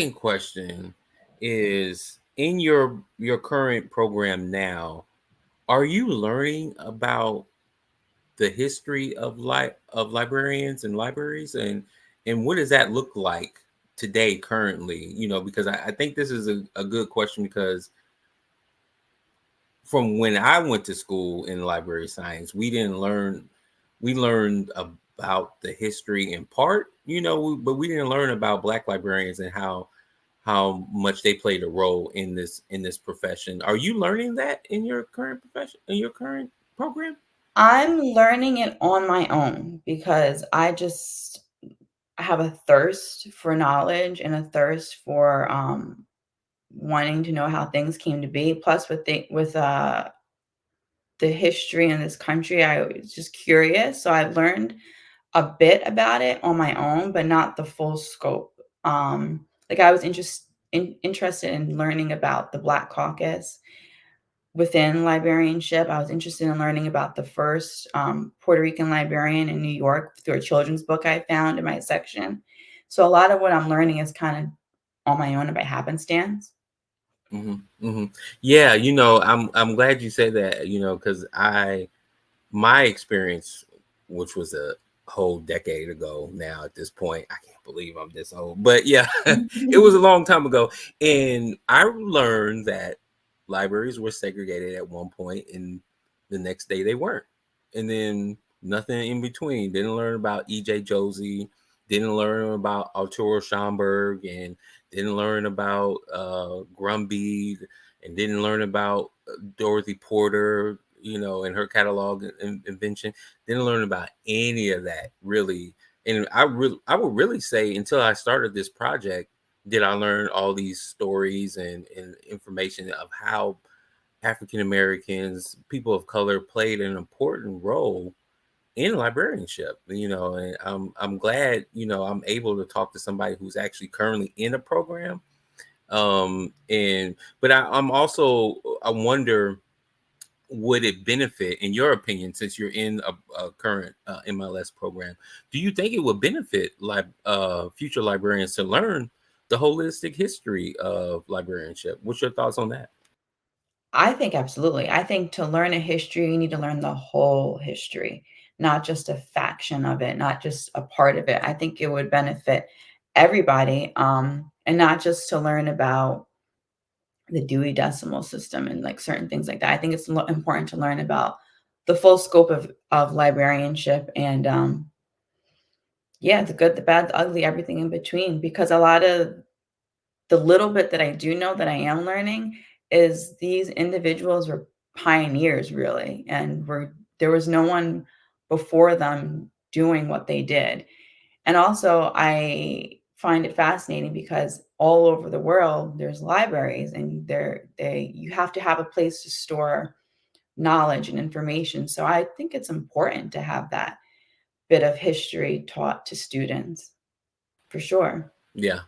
second question is, in your current program now, are you learning about the history of librarians and libraries, and what does that look like today currently? Because I think this is a good question, because from when I went to school in library science, we learned about the history in part, but we didn't learn about Black librarians and how much they played a role in this profession. Are you learning that in your current profession, in your current program? I'm learning it on my own because I have a thirst for knowledge and a thirst for wanting to know how things came to be. Plus, with the history in this country, I was just curious. So I learned a bit about it on my own, but not the full scope. Like I was interested in learning about the Black Caucus within librarianship. I was interested in learning about the first Puerto Rican librarian in New York through a children's book I found in my section. So a lot of what I'm learning is kind of on my own and by happenstance. Hmm. Hmm. Yeah, I'm glad you say that. Because my experience, which was a whole decade ago now at this point. I can't believe I'm this old, but yeah, it was a long time ago. And I learned that libraries were segregated at one point, and the next day they weren't. And then nothing in between. Didn't learn about E.J. Josie, didn't learn about Arturo Schomburg, and didn't learn about Grumby, and didn't learn about Dorothy Porter, and her catalog and invention. Didn't learn about any of that really. And I would really say, until I started this project, did I learn all these stories and information of how African Americans, people of color, played an important role in librarianship. And I'm glad, I'm able to talk to somebody who's actually currently in a program. And but I'm also, I wonder, would it benefit, in your opinion, since you're in a current MLS program, do you think it would benefit future librarians to learn the holistic history of librarianship? What's your thoughts on that? I think absolutely. I think to learn a history, you need to learn the whole history, not just a faction of it, not just a part of it. I think it would benefit everybody, and not just to learn about the Dewey Decimal System and like certain things like that. I think it's important to learn about the full scope of librarianship and yeah, the good, the bad, the ugly, everything in between. Because a lot of the little bit that I do know that I am learning is these individuals were pioneers really, and were there was no one before them doing what they did. And also I find it fascinating because all over the world there's libraries, and they you have to have a place to store knowledge and information. So I think it's important to have that bit of history taught to students for sure. Yeah,